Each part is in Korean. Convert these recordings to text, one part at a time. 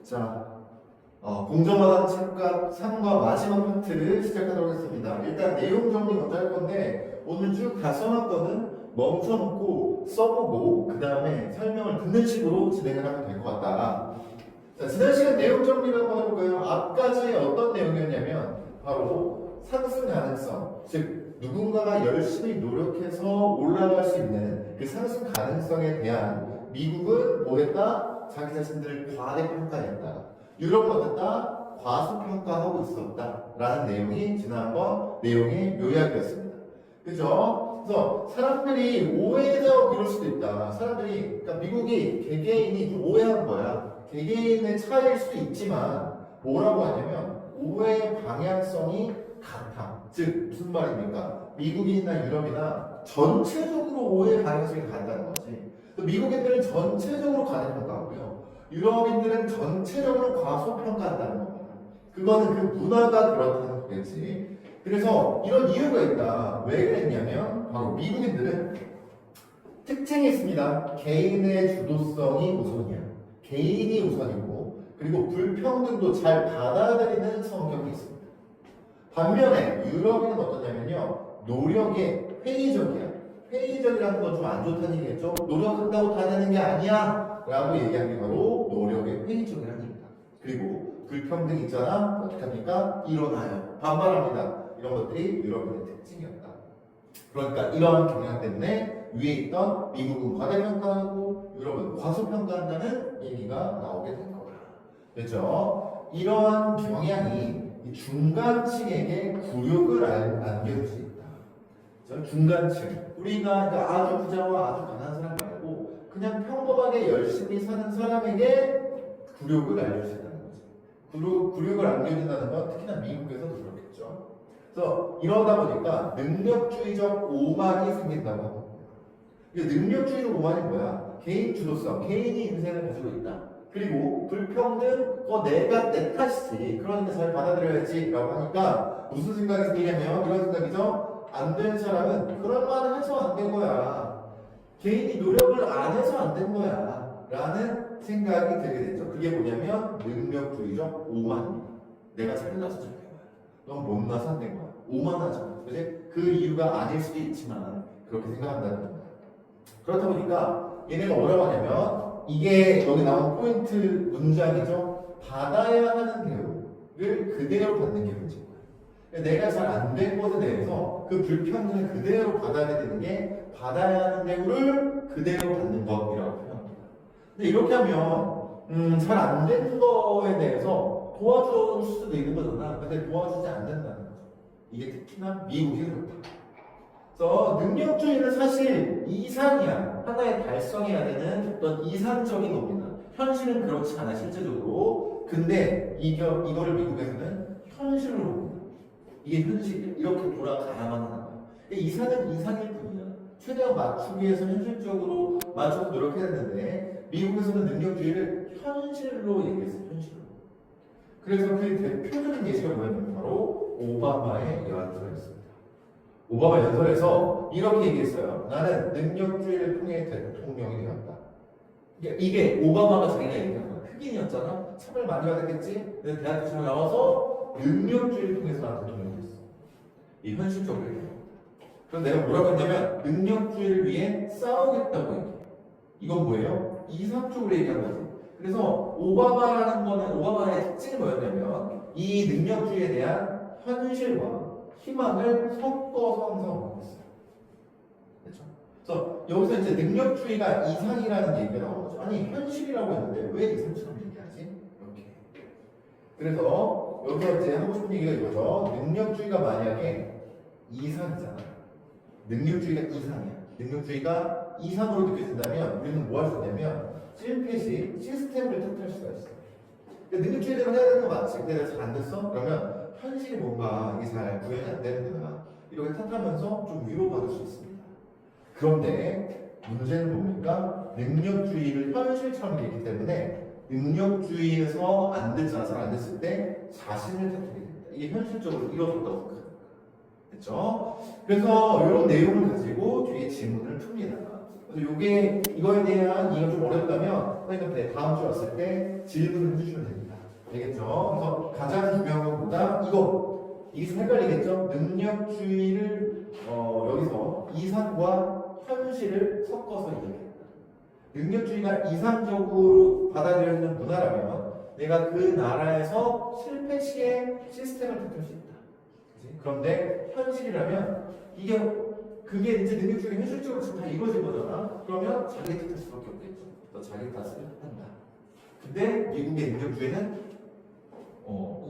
자, 공정한 책값 3과 마지막 파트를 시작하도록 하겠습니다. 일단 내용 정리 먼저 할 건데 오늘 쭉 다 써놨거든. 멈춰놓고 써보고 그 다음에 설명을 듣는 식으로 진행을 하면 될 것 같다. 자, 지난 시간 내용 정리를 한번 해볼까요? 앞까지 어떤 내용이었냐면 바로 상승 가능성, 즉 누군가가 열심히 노력해서 올라갈 수 있는 그 상승 가능성에 대한 미국은 뭐했다? 자기 자신들을 과대평가했다. 유럽은 어땠다? 과소평가하고 있었다 라는 내용이 지난번 내용의 요약이었습니다. 그죠? 그래서 사람들이 오해해서 그럴 수도 있다. 사람들이, 그러니까 미국이 개개인이 좀 오해한 거야. 개개인의 차이일 수도 있지만 뭐라고 하냐면 오해의 방향성이 같아. 즉 무슨 말입니까? 미국이나 유럽이나 전체적으로 오해의 방향성이 같다는 거지. 미국인들은 전체적으로 과대평가하고요. 유럽인들은 전체적으로 과소평가한다는 겁니다. 그거는 그 문화가 그렇다는 거겠지. 그래서 이런 이유가 있다. 왜 그랬냐면 바로 미국인들은 특징이 있습니다. 개인의 주도성이 우선이야. 개인이 우선이고 그리고 불평등도 잘 받아들이는 성격이 있습니다. 반면에 유럽인은 어떠냐면요. 노력에 회의적이야. 회의적이라는 건 좀 안 좋다는 얘기겠죠. 노력한다고 다 되는 게 아니야 라고 얘기한 게 바로 노력에 회의적이라는 얘기입니다. 그리고 불평등 있잖아. 어떻게 합니까? 일어나요. 반발합니다. 이런 것들이 유럽인의 특징이었다. 그러니까 이러한 경향 때문에 위에 있던 미국은 과대평가하고 유럽은 과소평가한다는 얘기가 나오게 된 거다. 그렇죠? 이러한 경향이 중간층에게 굴욕을 안겨줄 수 있다. 중간층. 우리가 아주 부자와 아주 가난한 사람 말고 그냥 평범하게 열심히 사는 사람에게 굴욕을 알려준다는 거지. 굴욕을 안겨준다는 건 특히나 미국에서도 그렇겠죠. 그래서 이러다 보니까 능력주의적 오만이 생긴다고 합니다. 능력주의적 오만이 뭐야? 개인 주도성, 개인이 인생을 가지고 있다. 그리고 불평등, 내가 내 탓이지. 그러니까 잘 받아들여야지. 라고 하니까 무슨 생각이 생기냐면 이런 생각이죠. 안 된 사람은 그런 말을 해서 안 된 거야. 개인이 노력을 안 해서 안 된 거야. 라는 생각이 들게 되죠. 그게 뭐냐면 능력주의적 오만입니다. 내가 잘나서 잘 된 거야. 넌 못나서 안 된 거야. 오만하죠. 그지? 그 이유가 아닐 수도 있지만 그렇게 생각한다는 겁니다. 그렇다 보니까 얘네가 뭐라고 하냐면 이게 여기 나온 포인트 문장이죠. 받아야 하는 대우를 그대로 받는 게 문제인 거예요. 내가 잘 안 된 것에 대해서 그 불평등을 그대로 받아야 되는 게 받아야 하는 대우를 그대로 받는 것이라고 표현합니다. 근데 이렇게 하면 잘 안 된 거에 대해서 도와줄 수도 있는 거잖아. 근데 도와주지 않는다는 거죠. 이게 특히나 미국이 그렇다. 그래서 능력주의는 사실 이상이야. 하나의 달성해야 되는 어떤 이상적인 겁니다. 현실은 그렇지 않아, 실제적으로. 근데 이거를 미국에서는 현실로 봅니다. 이게 현실이야. 이렇게 돌아가야만 하는 거야. 이상은 이상일 뿐이야. 최대한 맞추기 위해서 현실적으로 맞춰서 노력해야 되는데 미국에서는 능력주의를 현실로 얘기했어요. 현실로. 그래서 그 대표적인 예시가 뭐였냐면 바로 오바마의 연설이었습니다. 오바마 연설에서 이렇게 얘기했어요. 나는 능력주의를 통해 대통령이 되었다. 이게 오바마가 자기가 얘기한 거야. 흑인이었잖아. 참을 많이 받았겠지. 근데 대학 교수로 나와서 능력주의를 통해서 난 대통령이 됐어. 이 현실적으로 얘기한 겁니다. 그래서 내가 뭐라고 했냐면 능력주의를 위해 싸우겠다고 얘기해. 이건 뭐예요? 이상적으로 얘기한 거지. 그래서 오바마라는 거는 오바마의 특징이 뭐였냐면 이 능력주의에 대한 현실과 희망을 섞어서 항상 먹었어요. 그렇죠? 그래서 여기서 이제 능력주의가 이상이라는 얘기가 나오는 거죠. 아니 현실이라고 했는데 왜 이상처럼 얘기하지? 이렇게. 그래서 여기서 이제 하고 싶은 얘기가 이거죠. 능력주의가 만약에 이상이잖아. 능력주의가 이상이야. 능력주의가 이상으로 느껴진다면 우리는 뭐 할 수 있냐면 찔핏이 시스템을 탓할 수가 있어. 그러니까 능력주의대로 해야 되는 거 맞지? 근데 내가 잘 안 됐어? 그러면 현실이 뭔가 이게 잘 구현이 안 되는구나. 이렇게 탓하면서 좀 위로받을 수 있습니다. 그런데 문제는 뭡니까? 능력주의를 현실처럼 얘기했기 때문에 능력주의에서 안 됐잖아. 잘 안 됐을 때 자신을 탓하게 됩니다. 이게 현실적으로 이뤄졌다고 생각합니다. 그렇죠? 그래서 이런 내용을 가지고 뒤에 질문을 풉니다. 그래서 이거에 대한 이해가 좀 어렵다면 선생님한테 다음 주에 왔을 때 질문을 해주시면 됩니다. 알겠죠? 그래서 가장 중요한 것보다 이게 좀 헷갈리겠죠? 능력주의를 여기서 이상과 현실을 섞어서 얘기합니다. 능력주의가 이상적으로 받아들여지는 문화라면 내가 그 나라에서 실패 시에 시스템을 택할 수 있다. 그치? 그런데 현실이라면 그게 이제 능력주의가 현실적으로 지금 다 이루어진 거잖아. 그러면 자기 탓할 수밖에 없겠죠. 또 자기 탓을 한다. 근데 미국의 능력주의는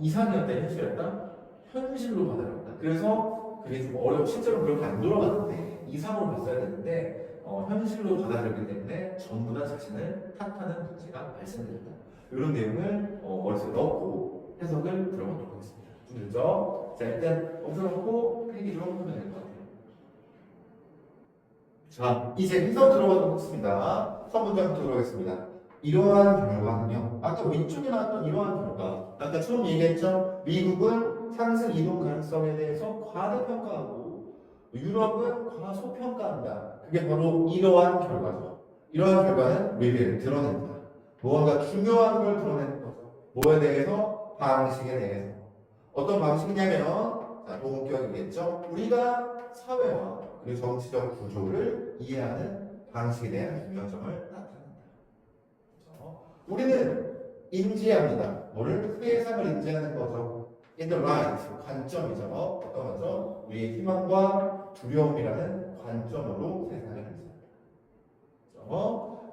이상이었다, 현실이었다, 현실로 받아들였다. 그래서 그게 좀 실제로 그렇게 안 돌아갔는데 이상으로 봤어야 되는데 현실로 받아들였기 때문에 전부 다 자신을 탓하는 문제가 발생된다. 이런 내용을 머릿속에 넣고 해석을 들어보도록 하겠습니다. 좀 늦죠? 자, 일단 멈춰놓고 필기 좀 하면 될 것 같아요. 자, 이제 해석 들어가도록 하겠습니다. 첫 문장부터 들어가겠습니다. 이러한 결과는요. 아까 왼쪽에 나왔던 이러한 결과. 아까 처음 얘기했죠? 미국은 상승 이동 가능성에 대해서 과대평가하고 유럽은 과소평가한다. 그게 바로 이러한 결과죠. 이러한 결과는 리뷰를 드러낸다. 무언가 중요한 걸 드러내는 거죠. 뭐에 대해서? 방식에 대해서. 어떤 방식이냐면, 자, 동격이겠죠. 우리가 사회와 그리고 정치적 구조를 이해하는 방식에 대한 중요점을 나타낸다. 우리는 인지합니다. 뭐를? 세상을 인지하는 거죠. In the light, 관점이죠. 어떤 거죠? 우리의 희망과 두려움이라는 관점으로 세상을 인지합니다.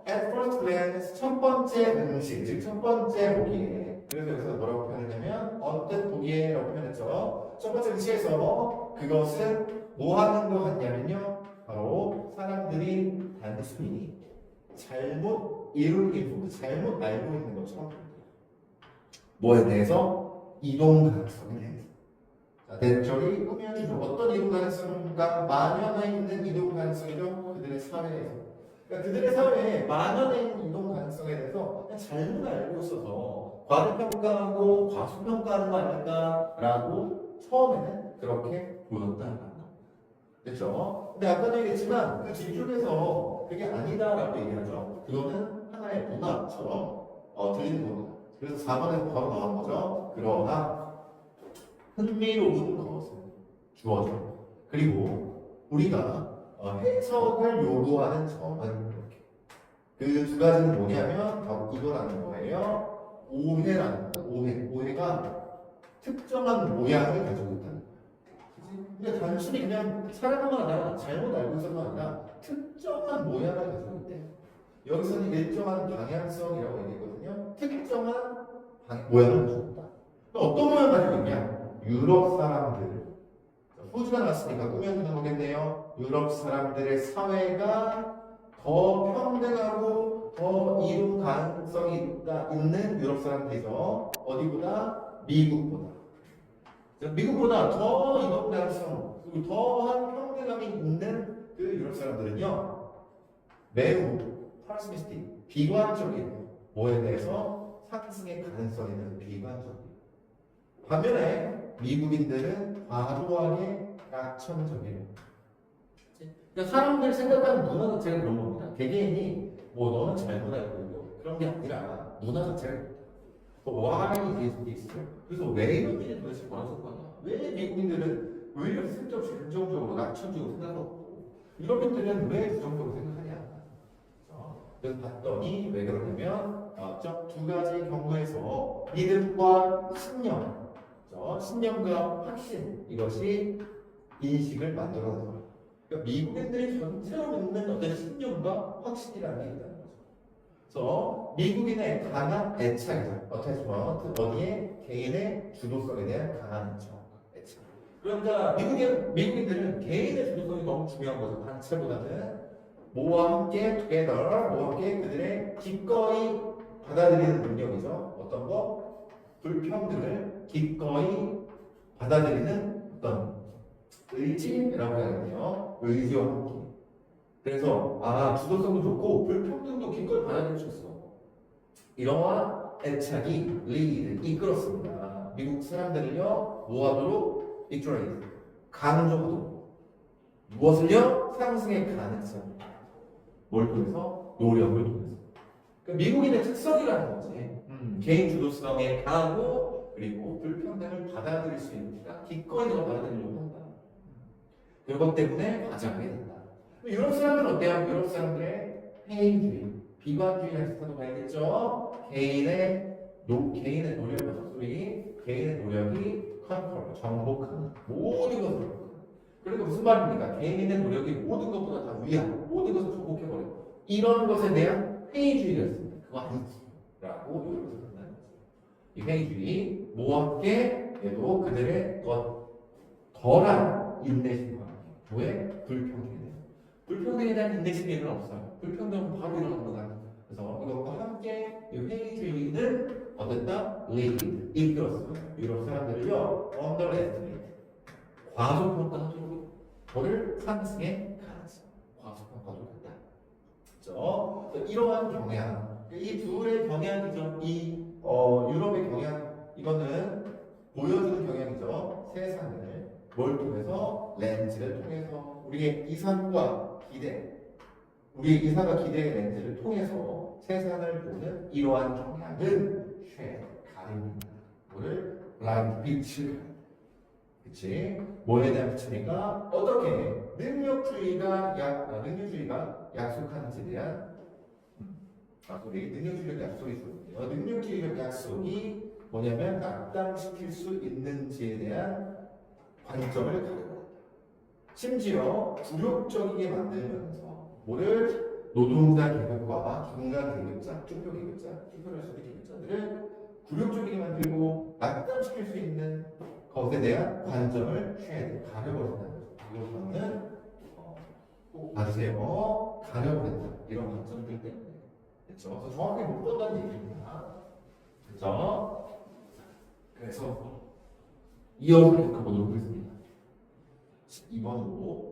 At first glance, 첫 번째 응시, 즉 첫 번째 보기에. 그래서 여기서 뭐라고 표현했냐면 어떤 보기에라고 표현했죠. 첫 번째 응시에서 그것은 뭐 하는 것 같냐면요. 바로 사람들이 단순히 잘못 잘못 알고 있는 것처럼 뭐에 대해서? 이동 가능성에 대해서. 자, 대절이 꾸며주죠. 어떤 이동 가능성인가? 만연해 있는 이동 가능성이죠. 그들의 사회에서. 그러니까 그들의 사회에 만연해 있는 이동 가능성에 대해서 그냥 잘못 알고 있어서 과대평가하고 과소평가하는 거 아닐까라고 처음에는 그렇게 보였다. 그렇죠? 근데 아까도 얘기했지만 그 뒤쪽에서 그게 아니다라고 얘기하죠. 그거는 하나의 문화처럼 들리는 겁니다. 그래서 4번에서 바로 나온 거죠. 그러나 흥미로운 것은 주어져. 그리고 우리가 해석을 요구하는 점은 이렇게. 그 두 가지는 뭐냐면 바로 이거라는 거예요. 오해라는 거. 오해가 특정한 모양을 가지고 있다는 거예요. 그러니까 단순히 그냥 사람마다 잘못 알고 있어서가 아니라 특정한 모양을 가지고 있대. 여기서는 일정한 방향성이라고 얘기했거든요. 특정한 모양을 가지고 있다. 어떤 모양을 가지고 있냐? 유럽 사람들. 호주가 나왔으니까 꾸며주는 거겠네요. 유럽 사람들의 사회가 더 평등하고 더 이룬 가능성이 있는 유럽 사람들이죠. 어디보다? 미국보다. 미국보다 더 이동 가능성 그리고 더한 평등함이 있는 그 유럽 사람들은요 매우 파시미스틱 비관적인 뭐에 대해서 상승의 가능성에 대해서 비관적이에요. 반면에 미국인들은 과도하게 낙천적이에요. 그러니까 사람들 생각하는 문화 자체가 그런 겁니다. 개개인이 뭐 너는 잘못 알고 있고 그런 게 아니라 문화 자체가 why is this? 그래서 왜 이런 일이 도대체 벌어질 거냐? 왜 미국인들은 왜 이렇게 쓸데없이 긍정적으로 낙천적으로 생각하고 유럽인들은 왜 부정적으로 생각하냐? 그래서 봤더니 왜 그러냐면 두 가지 경우에서 믿음과 신념, 신념과 확신 이것이 인식을 만들어내요. 그러니까 미국인들이 전체로 믿는 어떤 신념과 확신이라는 게 있다는 거죠. 그래서 미국인의 강한 애착이죠. 어태치먼트, 어디에? 개인의 주도성에 대한 강한 애착. 그러니까 미국인들은 개인의 주도성이 너무 중요한 거죠. 단체보다는 모와 함께 together, 모와 함께 그들의 기꺼이 받아들이는 능력이죠. 어떤 거? 불평등을 기꺼이 받아들이는 어떤 의지라고 해야겠네요. 의지와 함께. 그래서 주도성도 좋고 불평등도 기꺼이 받아들일 수 있어. 이러한 애착이 lead, 이끌었습니다. 미국 사람들을요 뭐하도록? victorious, 강조하도록. 무엇을요? 상승의 가능성. 뭘 통해서? 노력을 통해서. 그러니까 미국인의 특성이라는 거지. 개인 주도성에 강하고 그리고 불평등을 받아들일 수 있으니까 기꺼이 너 받아들이려고 한다. 그것 때문에 과장하게 된다. 유럽 사람들은 어때요? 유럽 사람들의 회의주의, 비관주의라는 뜻도 봐야겠죠. 개인의 노력은 소리, 개인의 노력이 컨트롤, 정복하는 모든 것을. 그러니까 무슨 말입니까? 개인의 노력이 모든 것보다 다 위하고 모든 것을 정복해버려. 이런 것에 대한 회의주의가 있습니다. 그거 아니지. 라고 이렇게 생각하는 거죠. 이 회의주의, 뭐와 함께 얘도 그들의 덜한 인내심과 왜 불평등에 대한 불평등에 대한 인내심이 없어요. 불평등은 바로 일어나는 거다. 그래서 이것과 함께 이 회의주의는 어땠다? 이끌었어요. 유럽 사람들을요, underestimate, 과소평가하도록 저를 상승해 가능성, 과소평가하도록 했다. 그렇죠? 이러한 경향, 이 둘의 경향이죠. 이 유럽의 경향, 이거는 보여주는 경향이죠. 세상을 뭘 통해서? 렌즈를 통해서 우리의 이상과 기대, 우리의 이상과 기대의 렌즈를 통해서 세상을 보는 이러한 경향은 가립니다. 뭐를? 블라인드 빛을, 그치? 뭐에 대한 빛이니까 어떻게 능력주의가 약속하는지에 대한 우리 능력주의적 약속이 좋은데요. 능력주의적 약속이 뭐냐면 낙담시킬 수 있는지에 대한 관점을 가져다. 심지어 굴욕적이게 만들면서 뭐를 노동자 계급과 중간 계급자, 투표 계급자, 투표를 할 수 있는 계급자들을 굴욕적이게 만들고 낙담시킬 수 있는 것에 대한 관점을 가려버린다는 거죠. 이거는 꼭 봐주세요. 가려버린다. 이런 관점들 때문에. 그렇죠? 그래서 정확히 못 본다는 얘기입니다. 그렇죠? 그래서 이어서 해석해보도록 하겠습니다. 12번으로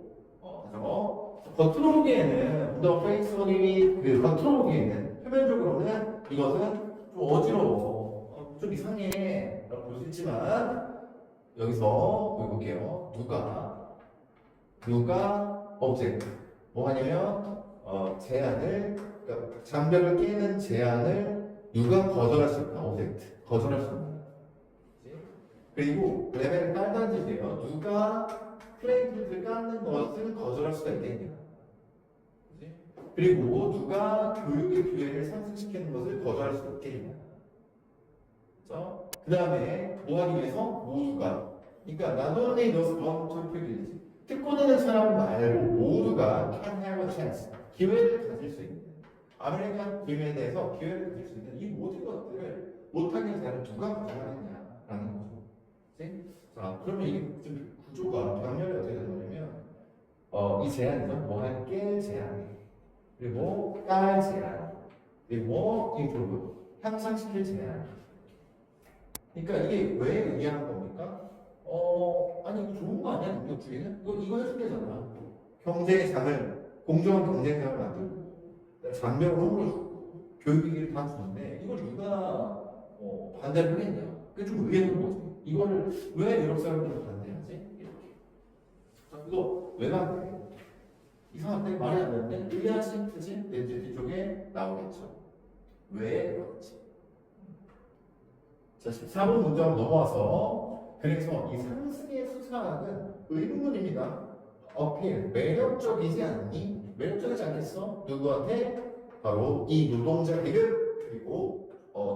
겉으로 보기에는 더 페이스원이 겉으로 보기에는 표면적으로는 이것은 좀 어지러워, 좀 이상해 라고 볼 수 있지만 여기서 볼게요. 누가 오브젝트 뭐 하냐면 그러니까 장벽을 깨는 제안을 누가 거절할 수 있다. 오브젝트 거절할 수 있다. 그리고 레벨을 깔다는 뜻이에요. 누가 플레이트를 깎는 것을 거절할 수가 있겠냐. 그리고 누가 교육의 기회를 상승시키는 것을 거절할 수 있겠냐. 그렇죠? 그 다음에 뭐 하기 위해서? 모두가. 그러니까 not only those born to privilege. 특권되는 사람 말고 모두가 can have a chance. 기회를 가질 수 있는. 아메리칸 드림에 대해서 기회를 가질 수 있는 이 모든 것들을 못하게 해서 누가 거절하느냐라는 거죠. 자, 그러면 이게 좀 구조가 병렬이 어떻게 되는 거냐면 이 제안이죠. 뭐할 깰 제안, 그리고 깔 제안, 그리고 improve 향상시킬 제안. 그러니까 이게 왜 의미하는 겁니까? 아니 이거 좋은 거 아니야? 능력주의는? 이거 해줄 때잖아. 경제의 장을 공정한 경쟁장을 만들고 장벽을 허물어주고 교육비기를 다 주는데 이걸 누가 반대를 하겠냐? 그게 좀 의외인 거지. 이거를 왜 유럽 사람들은 반대하지? 이렇게. 자, 이거 왜 반대? 이상한데 말이 안 되는데 의아하지, 그지? 내 뒤쪽에 나오겠죠. 왜 그런지. 자, 14번 문장 넘어와서 그래서 이 상승의 수사학은 의문문입니다. 어필, 매력적이지 않니? 매력적이지 않겠어? 누구한테? 바로 이 노동자 계급 그리고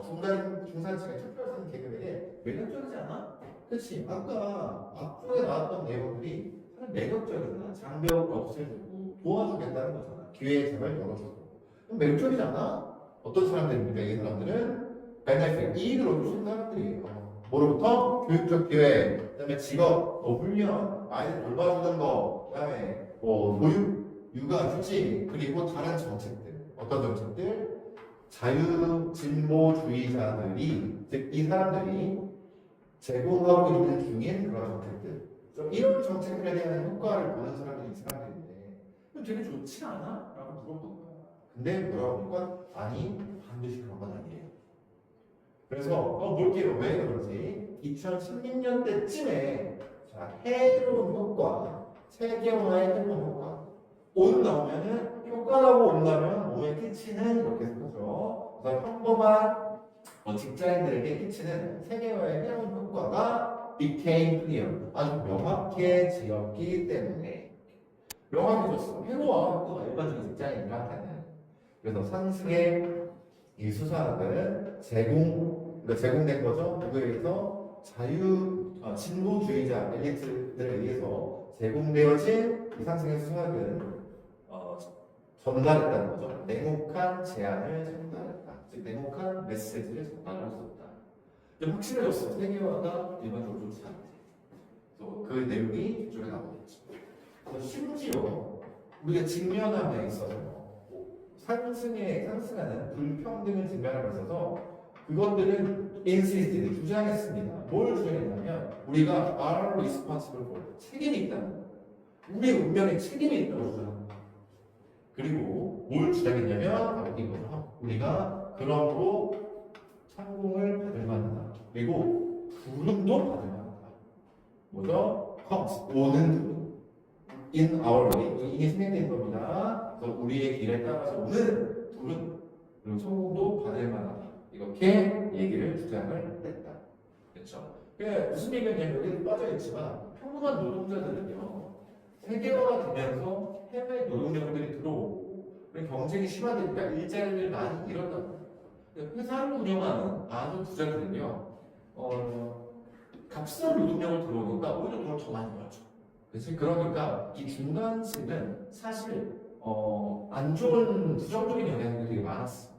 중산층의 투표하는 계급에게 매력적이지 않아? 그렇지. 아까 앞쪽에 나왔던 내용들이 매력적이잖아. 장벽을 없애주고 도와주겠다는 거잖아. 기회의 장을 열어주고. 그럼 매력적이지 않아? 어떤 사람들입니까? 이 사람들은 베네핏, 이익을 얻을 수 있는 사람들이에요. 뭐로부터? 교육적 기회, 그다음에 직업, 훈련, 아이들 돌봐주는 거, 그다음에 보육, 육아, 휴직, 그리고 다른 정책들. 어떤 정책들? 자유진보주의자들이, 즉 이 사람들이 제공하고 있는 중인 그런 정책들. 이런 정책들에 대한 효과를 보는 사람들이 이 사람들인데, 그럼 되게 좋지 않아? 라고 물어본 거야. 근데 뭐라고 하니까 아니, 반드시 그런 건 아니에요. 그래서 볼게요. 왜 그러지? 2016년대쯤에 해로운 효과, 세계화의 해로운 효과. 온 나오면은 효과라고 온다면 몸에 끼치는 이렇게 쓰죠. 그래서 평범한 직장인들에게 끼치는 세계화의 해로운 효과가 became clear. 아주 명확해지었기 때문에 명확해졌어. 해로와 효과가 일반적인 직장인들한테는. 그래서 상승의 이 수사학은 제공된 거죠. 누구에 의해서 진보주의자 엘리트들에 의해서 제공되어진 이 상승의 수학은 전달했다는 거죠. 냉혹한 제안을 전달했다. 즉 냉혹한 메시지를 전달할 수 없다. 좀 확실해졌어. 세계화가 일반적으로 좋지 않대. 그래서 그 내용이 이쪽에 나오겠죠. 그래서 심지어 우리가 직면함에 있어서 상승하는 불평등을 직면함에 있어서 그것들은 insisted, 주장했습니다. 뭘 주장했냐면 우리가 are responsible for, 책임이 있다는 거예요. 우리의 운명에 책임이 있다고 주장합니다. 그리고 뭘 주장했냐면 바로 이거죠. 우리가 그러므로 상공을 받을 만하다. 그리고 부름도 받을 만하다. 뭐죠? comes, 오는 부름. in our way. 이게 진행된 겁니다. 그래서 우리의 길에 따라서 오는 부름, 그리고 성공도 받을 만하다. 이렇게 얘기를 주장을 했다. 그렇죠? 그게 무슨 얘기냐면 여기도 빠져있지만 평범한 노동자들은요 세계화가 되면서 해외 노동력들이 들어오고 경쟁이 심화되니까 일자리를 많이 잃었단 말이에요. 회사를 운영하는 많은 부자들은요 값싼 노동력을 들어오니까 오히려 돈을 더 많이 벌죠. 그렇지? 그러니까 이 중간층은 사실 안 좋은 부정적인 영향이 되게 많았어.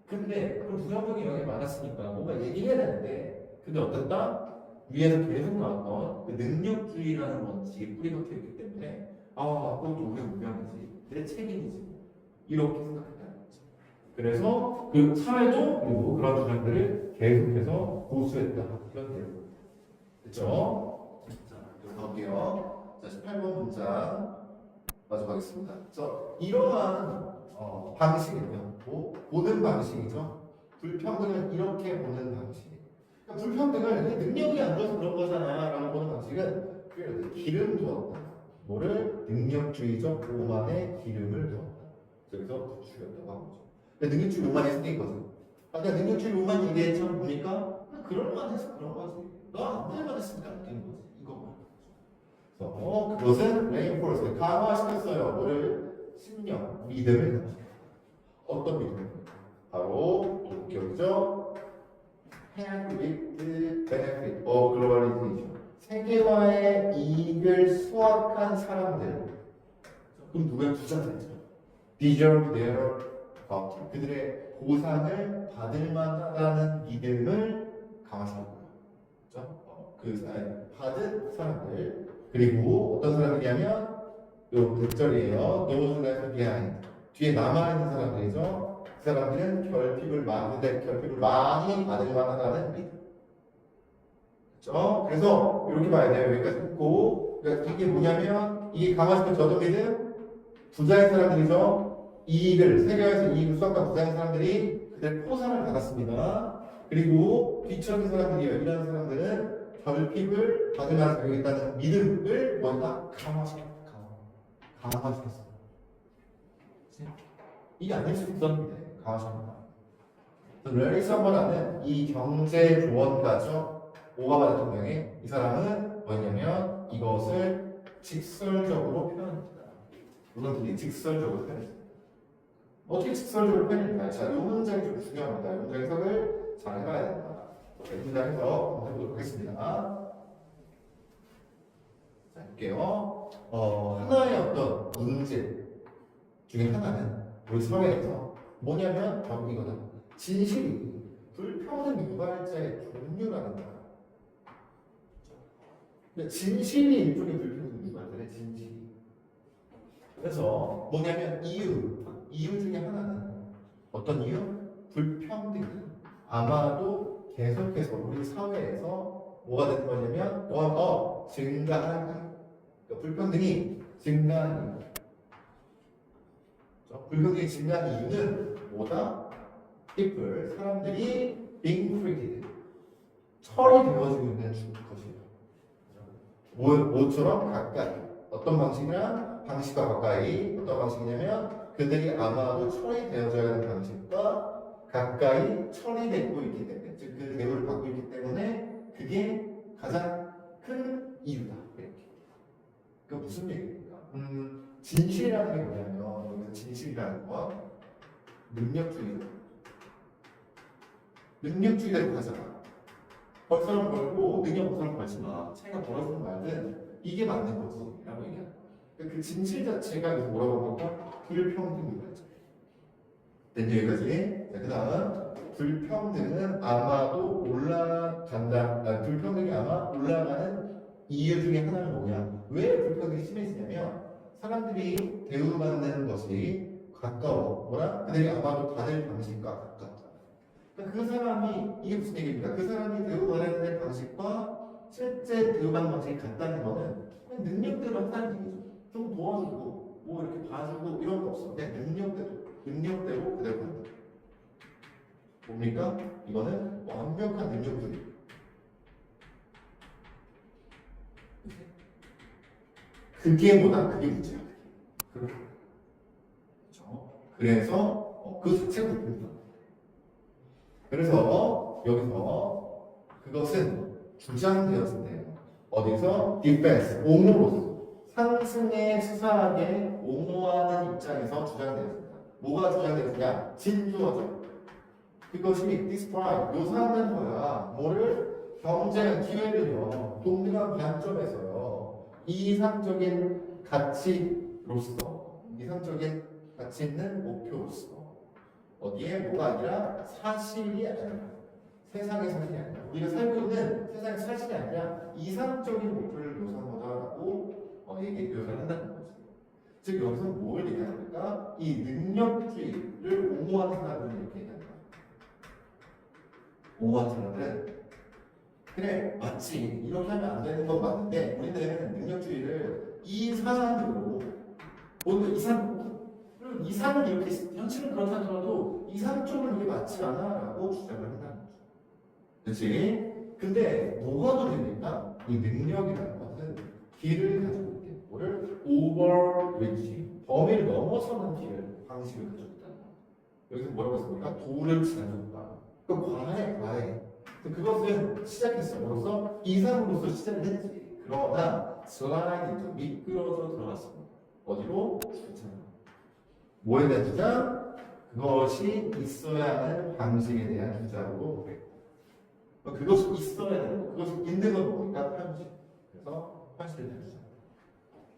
근데 그 부정적인 영향이 많았으니까 뭔가 얘기해야 되는데 근데 어땠다? 위에서 계속 나왔던 그 능력주의라는 원칙이 뿌리 박혀있기 때문에 그것도 우리 운명이지 내 책임이지 이렇게 생각한다는 거죠. 그래서 그 사회도 그리고 그런 주장들을 계속해서 고수했다 이런 내용 됐죠? 자, 여기서 볼게요. 자, 18번 문장 마저 가겠습니다. 이러한 방식은요, 보는 방식이죠. 불평등을 이렇게 보는 방식. 그러니까 불평등을 능력이 안 좋아서 그런 거잖아 라고 보는 방식은 기름 두었다. 뭐를? 능력주의적 오만에 기름을 두었다. 그래서 부추겼다고 한 거죠. 근데 능력주의 오만이 생긴 거죠. 아까 능력주의 오만 얘기했죠. 보니까 그럴만 해서 그런 거지. 너 안 될만 했으니까 안 되는 거지. 이거. 그래서 그것은 reinforce, 강화시켰어요. 뭐를? 신념, 믿음을 강화시켰어요. 어떤 믿음? 바로 기억이죠. hand with benefit of globalization. 세계화의 이익을 수확한 사람들. 그럼 누구야? 부자들이죠. deserve their bounty. 그들의 보상을 받을 만하다는 믿음을 강화시켰고요. 그렇죠? 받은 사람들. 그리고 어떤 사람들이냐면 요 대절이에요. those left behind. 뒤에 남아있는 사람들이죠. 그 사람들은 결핍을 많이 받을 만하다는 믿음. 그렇죠? 그래서 이렇게 봐야 돼요. 여기까지 듣고 그러니까 이게 뭐냐면 이게 강화시킨 저도 믿음 부자인 사람들이죠. 세계화에서 이익을 수확한 부자인 사람들이 그들 포상을 받았습니다. 그리고 뒤처진 사람들이요. 이런 사람들은 결핍을 받을 만한 자격이 있다는 믿음을 뭐다 강화시켰어. 이게 아닐 수 있었는데 강화시켰다. 레리 서머라는 이 경제 조언가죠. 오바마 대통령의 이 사람은 뭐냐면 이것을 직설적으로 표현합니다. 물론 직설적으로 표현했어요. 어떻게 직설적으로 표현할까요? 자, 이 문장이 좀 중요합니다. 이 문장 해석을 잘 해봐야 된다. 이 문장 해석 한번 해보도록 하겠습니다. 자, 볼게요. 하나의 어떤 문제 중에 하나는 우리 사회에서 뭐냐면 바로 이거다. 진실이 불평등 유발자의 종류라는 거야. 진실이 일종의 불평등 유발자의 진실이. 그래서 뭐냐면 이유 중에 하나는 어떤 이유? 불평등이 아마도 계속해서 우리 사회에서 뭐가 되는 거냐면 증가하는 그러니까 불평등이 증가하는 이유. 불평등이 증가하는 이유는 뭐다? 사람들이 being treated 처리되어지고 있는 것이에요. 뭐처럼 가까이 어떤 방식과 가까이 어떤 방식이냐면 그들이 아마도 처리되어져야 하는 방식과 가까이 처리되고 있기 때문에, 즉 그 대우를 받고 있기 때문에 그게 가장 큰 이유다. 이렇게. 그 무슨 얘기입니까? 진실이라는 게 뭐냐면, 여기서 진실이라는 건 능력주의가 가잖아. 벌 사람 벌고 능력 없는 사람 벌지 마. 차이가 벌어지는 말든 이게 맞는 거지 라고 얘기하는 거야. 그 진실 자체가 여기서 뭐라고 하니까 불평등인 거죠. 된 여기까지. 자, 그 다음 불평등은 아마도 불평등이 아마 올라가는 이유 중에 하나는 뭐냐? 왜 불평등이 심해지냐면 사람들이 대우받는 것이 가까워. 뭐라? 그들이 아마도 다들 방식과 가깝다. 그러니까 그 사람이, 이게 무슨 얘기입니까? 그 사람이 대우받는 방식과 실제 대우받는 방식이 같다는 거는 그냥 능력대로 한다는 얘기죠. 좀 도와주고 뭐 이렇게 봐주고 이런 거 없어. 그냥 능력대로 그대로 간다. 뭡니까? 이거는 완벽한 능력주의. 그게 문제야. 그렇죠? 그래서 그 자체가 불평등. 그래서 여기서 그것은 주장되었을 요 어디서? 디펜스, 옹호로서 상승에 수사하게 옹호하는 입장에서 주장되었습니다. 뭐가 주장되었냐? 진주어죠. 그것이 디스프라이, 묘사하는 거야. 뭐를? 경쟁, 기회를요. 동등한 관점에서요. 이상적인 가치로서, 이상적인 가치 있는 목표로서 어디에 뭐가 아니라 사실이 아니라 세상의 사실이 아니라 우리가 살고 있는 세상의 사실이 아니라 이상적인 목표를 묘사한 거다라고 묘사를 한다는 거지. 즉 여기서 뭘 얘기하니까 이 능력주의를 옹호하는 사람들은 이렇게 얘기한다. 옹호하는 사람들은 그래 마치 이렇게 하면 안 되는 건 맞는데 우리는 능력주의를 이상적으로 오늘 이상은 이렇게 현실은 그렇다 하더라도 이상 쪽은 이게 맞지 않아라고 주장을 한다는 거죠. 그렇지? 근데 뭐가 문제입니까? 이 능력이라는 것은 길을 가지고 있대. 뭐를? overreach, 범위를 넘어서는 방식을 가지고 있다는 거예요. 여기서 뭐라고 했습니까? 도를 지나쳤다. 그 과해. 그것은 시작했어. 뭐로서? 이상으로서 시작을 했지. 그러나 슬라이드 미끄러져 들어갔어. 어디로? 주차장. 뭐에 대한 주장? 그것이 있어야 하는 방식에 대한 주장으로 그랬고 그것이 있어야 되는 거. 그것이 있는 건 뭡니까? 편식. 그래서 편식에 대한 주장.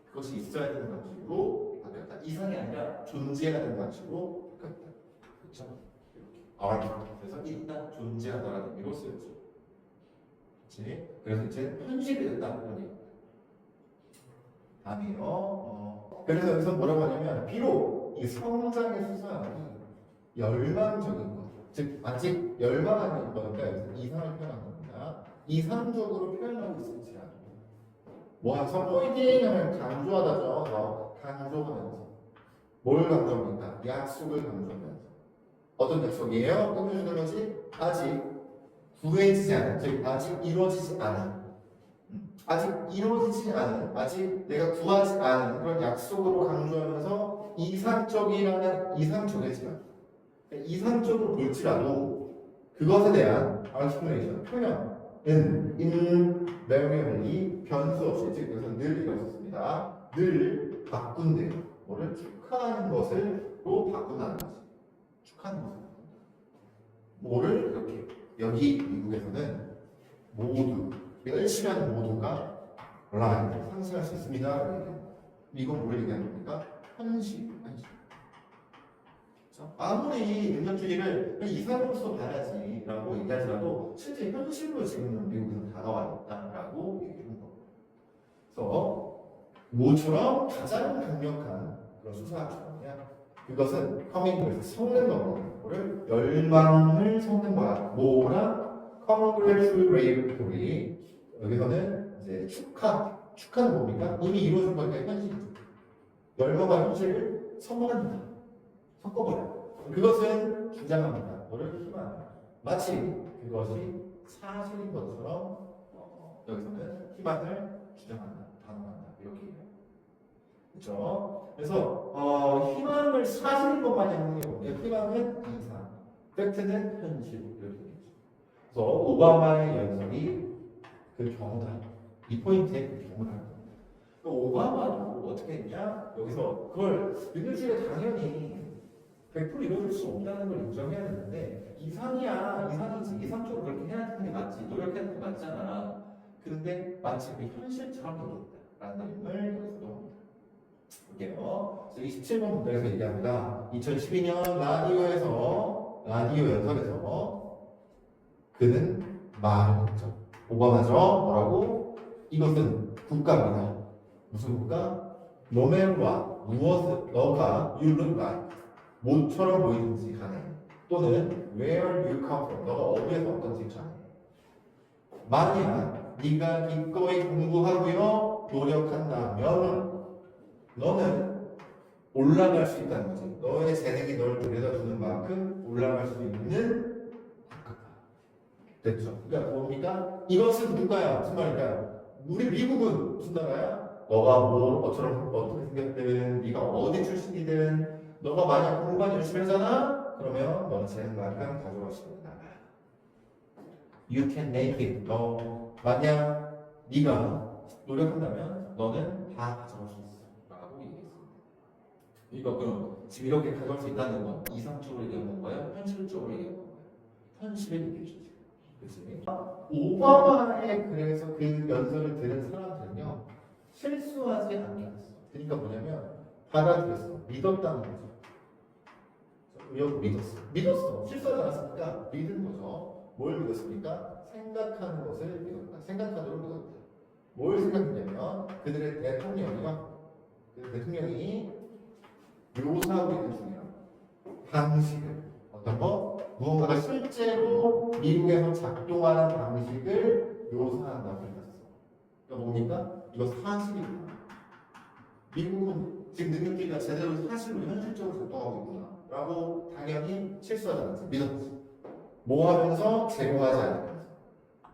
그것이 있어야 되는 방식으로 바뀌었다. 이상이 아니라 존재해야 되는 방식으로 바뀌었다. 그렇죠? 이렇게. 그래서 일단 존재하다라는 의미로 쓰였죠. 그렇지? 그래서 이제 편식이 됐다. 그런 얘기. 다음이요. 그래서 여기서 뭐라고 하냐면 비록 이 성장의 수사는 열망적인 것, 즉 아직 열망하는 거니까 여기서 이상을 표현한 겁니다. 이상적으로 표현하고 있을지라도 뭐 포인팅 하면 강조하다죠. 강조하면서 뭘 강조합니까? 약속을 강조하면서 어떤 약속이에요? 끊어주는 것이 아직 구해지지 않은, 즉 아직 이루어지지 않은 아직 내가 구하지 않은 그런 약속으로 강조하면서 이상적이지만 이상적으로 볼지라도 그것에 대한 explanation, 표현은 invariably 변수 없이, 즉 여기서 늘 이렇습니다. 늘 바꾼대요. 뭐를? 축하하는 것을로 바꾼다는 거지. 축하하는 것을 바꾼다. 뭐를? 이렇게 여기 미국에서는 모두 열심히 하는 모두가 상승할 수 있습니다. 이건 뭘 얘기하는 겁니까? 현실. 그렇죠? 아무리 능력주의를 이상으로서 봐야지라고 얘기하지라도 실제 현실로 지금은 미국에서 다가와 있다라고 얘기하는 겁니다. 그래서 뭐처럼 가장 강력한 그런 수사학 주장이냐? 그것은 커밍그레이트, 섞는 거를 열망을 섞는 거야. 뭐랑? congratulatory, 여기서는 이제 축하는 뭡니까? 이미 이루어진 거니까 현실이죠. 열망과 현실을 섞어버려. 그것은 주장합니다. 뭐를 희망합니다. 마치 그것이 사실인 것처럼 여기서는 희망을 주장한다, 단언한다 이렇게 해요. 그렇죠? 그래서 희망을 사실인 것 마냥 하는 게 희망은 이상, 팩트는 현실 이렇게 되죠. 그래서 오바마의 연설이 그 경우다. 이 포인트에 그 경우다. 오바마도 어떻게 했냐? 여기서 그걸 민주주의가 당연히 100% 이루어질 수 없다는 걸 인정해야 되는데 이상이야, 이상이지, 이상적으로 그렇게 해야 되는 게 맞지, 노력해야 되는 게 맞잖아. 그런데 마치 그 현실처럼 얘기했다라는 걸 여기서도 볼게요. 27번 문장에서 얘기합니다. 2012년 라디오 연설에서 그는 말을 했죠. 오바마죠. 뭐라고? 이것은 국가입니다. 무슨 국가? No matter what, 무엇을 너가 you look like 뭐처럼 보이든지 간에 또는 where you come from 너가 어디에서 어떤지 간에 만약 네가 기꺼이 공부하고요 노력한다면 너는 올라갈 수 있다는 거지. 너의 재능이 널 데려다 주는 만큼 올라갈 수 있는 국가다. 됐죠? 그러니까 뭡니까? 이것은 국가야. 무슨 말일까요? 우리 미국은 무슨 나라야? 너가 뭐 어처럼 어떻게 생겼든 네가 어디 출신이든 너가 만약 공부만 열심히 하잖아? 그러면 너는 재능만큼 가져갈 수 있는 나라. You can make it. 너 만약 네가 노력한다면 너는 다 가져갈 수 있어. 라고 얘기했습니다. 이거 그럼 지금 이렇게 가져갈 수 있다는 건 이상적으로 얘기하는 건가요? 현실적으로 얘기하는 건가요? 현실을 얘기해 주죠. 그치? 오바마의 그래서 그 연설을 들은 사람들은요 실수하지 않았어. 그러니까 뭐냐면 받아들였어. 믿었다는 거죠. 믿었어. 실수하지 않았으니까 믿은 거죠. 뭘 믿었습니까? 생각하는 것을 믿었다. 생각하도록 믿었다. 뭘 생각했냐면 그들의 대통령이 묘사하고 있는 중이야. 방식을 어떤 거? 무언가가 실제로 미국에서 작동하는 방식을 묘사한다고 했었어. 그러니까 뭡니까? 이거 사실이구나. 미국은 지금 능력주의가 제대로 사실로 현실적으로 작동하고 있구나 라고 당연히 실수하지 않았지. 믿었지. 뭐 하면서 제공하지 않으면서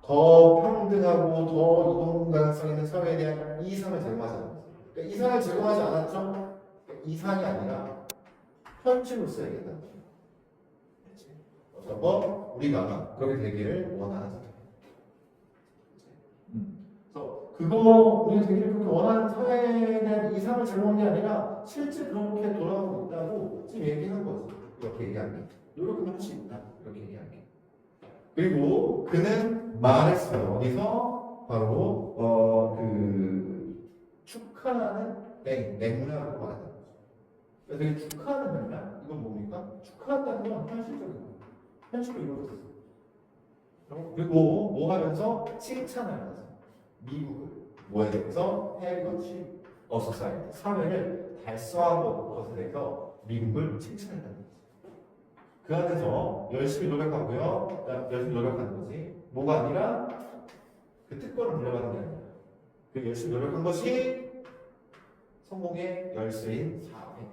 더 평등하고 더 이동 가능성 있는 사회에 대한 이상을 제공하지 않았어. 그러니까 이상을 제공하지 않았죠? 그러니까 이상이 아니라 현실로서 얘기한다는 거죠. 어떤 거? 우리가 그렇게 되기를 원하는 사회. 그래서 그거 우리가 되기를 그렇게 원하는 사회에 대한 이상을 제공한 게 아니라 실제 그렇게 돌아가고 있다고 지금 얘기한 거지. 이렇게 얘기한 게. 노력은 할 수 있다. 이렇게 얘기한 게. 그리고 그는 말했어요. 어디서? 바로 그 축하하는 맹락으로 말했다는 거죠. 그래서 되게 축하하는 맹락? 이건 뭡니까? 축하한다는 건 현실적인 거예요. 현실로 이루어졌어. 그리고 뭐 하면서 칭찬하면서 미국을 뭐에 대해서 해리거치 어소사이티 사회를 달성한 것에 대해서 미국을 칭찬했다는 거지. 그 안에서 열심히 노력하고요. 열심히 노력하는 거지. 뭐가 아니라 그 특권을 물려받는 게 아니라 그 열심히 노력한 것이 성공의 열쇠인 사회.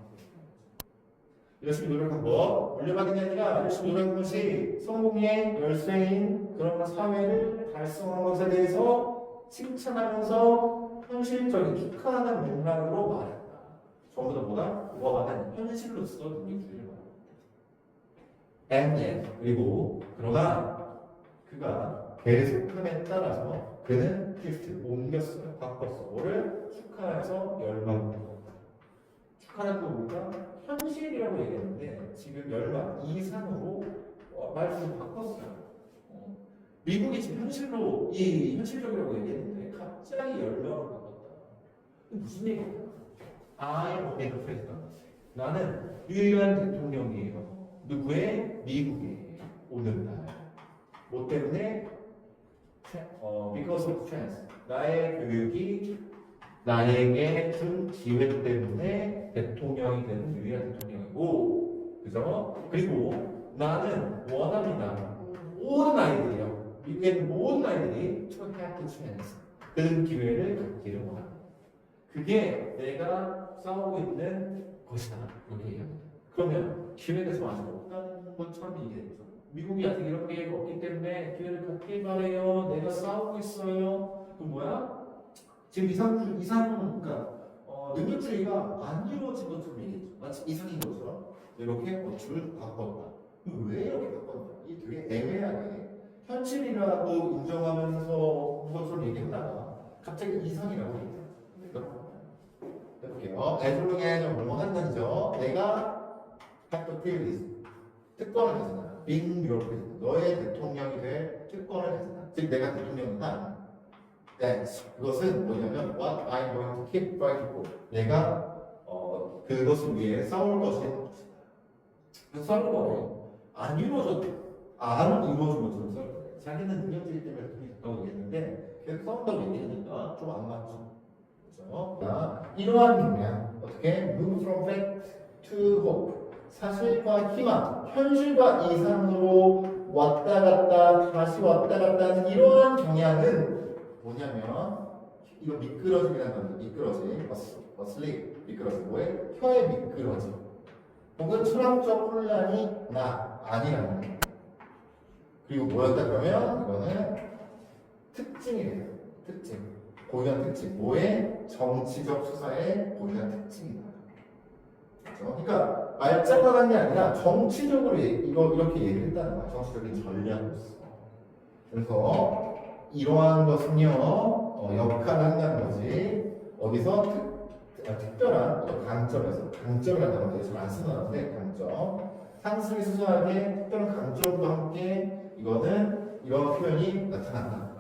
열심히 노력한 거 물려받는 게 아니라 열심히 노력한 것이 성공의 열쇠인 그런 사회를 달성한 것에 대해서 칭찬하면서 현실적인 축하하는 맥락으로 말했다. 전부 다 뭐다? 오바마는 현실로서 능력주의를 말합니다. And then 그리고 그러나 그가 계속함에 따라서 그는 shift 옮겼어요. 바꿨어. 뭐를 축하해서 열망. 축하는 거 우리가 현실이라고 얘기했는데 지금 열망 이상으로 말씀을 바꿨어요. 미국이 지금 현실로 이 현실적이라고 얘기했는데 갑자기 열망을 바꿨다. 무슨 얘기야? I am the president. 나는 유일한 대통령이에요. 누구의? 미국의 오늘날. 뭐 때문에? Because of chance. 나의 교육이 나에게 준 기회 때문에 대통령이 되는 유일한 대통령이고, 그죠? 그리고 나는 원합니다. 모든 아이들이요. 미국에 있는 모든 아이들이 to have the chance. 그런 기회를 갖기를 원합니다. 그게 내가 싸우고 있는 것이다. 이렇게 얘기합니다. 그러면 기회가 좀 아직 없다는 것처럼 얘기했죠. 미국이 아직 이런 기회가 없기 때문에 기회를 갖길 바래요. 내가 싸우고 있어요. 그럼 뭐야? 지금 그러니까 능력주의가 안 이루어진 것처럼 얘기했죠. 마치 이상인 것처럼 이렇게 줄을 바꿨다. 왜 이렇게 바꿨나? 이 되게 애매하게 현실이라고 인정하면서 그것처럼 얘기하다가 갑자기 이상이라고 얘기해요. 해볼게요. 애들에게 뭐 한다죠? 내가 핫도필리스 특권을 가진다. being your president. 너의 대통령이 될 특권을 가진다. 즉 내가 대통령이다. 그것은 뭐냐면 what I'm going to keep fighting for. 내가 그것을 위해 싸울 것이다. 그래서 싸울 거예요. 안 이루어졌대. 안 이루어진 것처럼 싸울 거예요. 자기는 능력주의 때문에 돈이 됐다고 얘기했는데 계속 싸운다고 얘기하니까 좀 안 맞죠. 그렇죠? 이러한 경향 어떻게 move from fact to hope. 사실과 희망, 현실과 이상으로 왔다 갔다 다시 왔다 갔다 하는 이러한 경향은 뭐냐면 이거 미끄러짐이라는 건데 미끄러짐, asleep 미끄러짐 뭐에? 혀에 미끄러짐 혹은 철학적 혼란이 아니라는 거예요. 그리고 뭐였다 그러면 이거는 특징이래요. 특징 고유한 특징 뭐의? 정치적 수사의 고유한 특징이다. 그렇죠? 그러니까 말장난한 게 아니라 정치적으로 이거 이렇게 얘기했다는 거야. 정치적인 전략으로서. 그래서 이러한 것은요 역할을 한다는 거지. 어디서 특별한 어떤 강점이라는 단어 되게 잘 안 쓰는데 강점 상승이 수수하게 특별한 강점과 함께 이거는 이런 표현이 나타난다.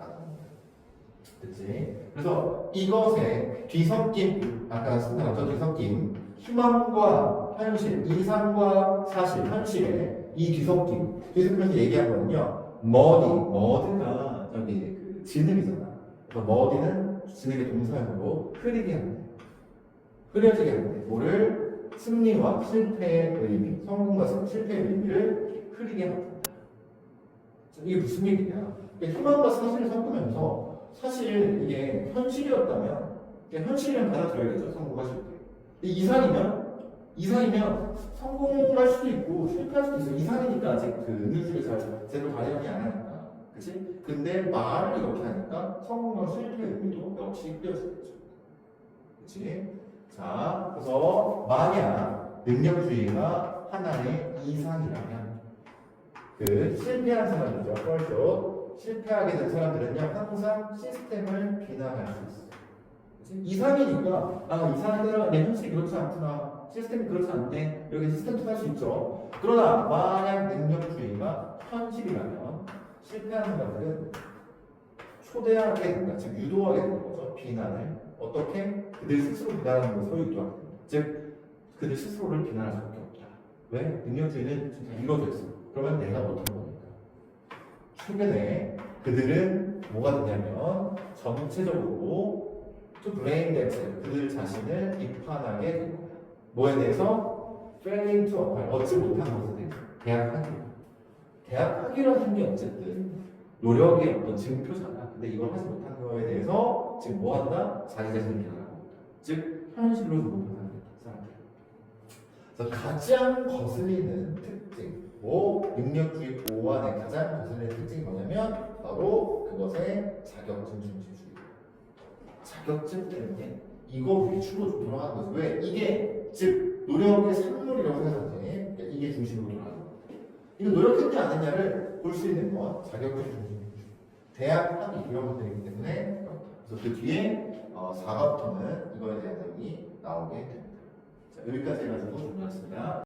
그치? 그래서 이것의 뒤섞임, 아까 나왔던 뒤섞임, 희망과 현실, 이상과 사실, 현실의 이 뒤섞임에서 얘기한 거는요, 머드가 저기 그 진흙이잖아. 그래서 머디는 진흙의 동사형으로 흐리게 하는데, 흐려지게 하는데, 뭐를 승리와 실패의 의미, 성공과 실패의 의미를 흐리게 합니다. 이게 무슨 얘기냐? 희망과 사실을 섞으면서 사실 이게 현실이었다면 현실이면 받아들여야겠죠. 성공하실 때. 이상이면 성공할 수도 있고 실패할 수도 있어. 이상이니까 아직 그 능력치를 잘 제대로 발현이 안 하니까. 그치? 근데 말을 이렇게 하니까 성공과 실패의 의미도 역시 띄어지겠죠. 그치? 자, 그래서 만약 능력주의가 하나의 이상이라면 그 실패한 사람들이죠. 펄쇼. 실패하게 된 사람들은요 항상 시스템을 비난할 수 있어요. 그치? 이상이니까 이상하더라 내 현실이 그렇지 않구나 시스템이 그렇지 않네 여기 시스템 탓할 수 있죠. 그러나 만약 능력주의가 현실이라면 실패하는 사람들은 초대하게 된다. 즉 유도하게 되는 거죠. 비난을 어떻게? 그들 스스로 비난하는 것을 유도하게 된다. 즉 그들 스스로를 비난할 수밖에 없다. 왜? 능력주의는 진짜 이루어져 있어. 그러면 내가 못한 거니까. 최근에 그들은 뭐가 되냐면 전체적으로 to blame themselves 그들 자신을 비판하게 된 거야. 뭐에 대해서? failing to apply 얻지 못한 것에 대해서 대학 학위라는 게 어쨌든 노력의 어떤 증표잖아. 근데 이걸 하지 못한 거에 대해서 지금 뭐 한다? 자기 자신을 비난하고 있다. 즉 현실로서 못한 사람들. 그래서 가장 거슬리는 특징 능력주의 보완의 가장 거슬리는 특징이 뭐냐면 바로 그것의 자격증 중심주의. 자격증 때문에 이거 위주로 좀 돌아가는 거죠. 왜? 이게 즉 노력의 산물이라고 생각하지. 그러니까 이게 중심으로 돌아가는 거예요. 이거 노력했냐 안 했냐를 볼 수 있는 건 자격증 중심주의. 대학 학위 이런 것들이기 때문에 그래서 그 뒤에 4과부터는 이거에 대한 내용이 나오게 됩니다. 자, 여기까지 해가지고 준비했습니다.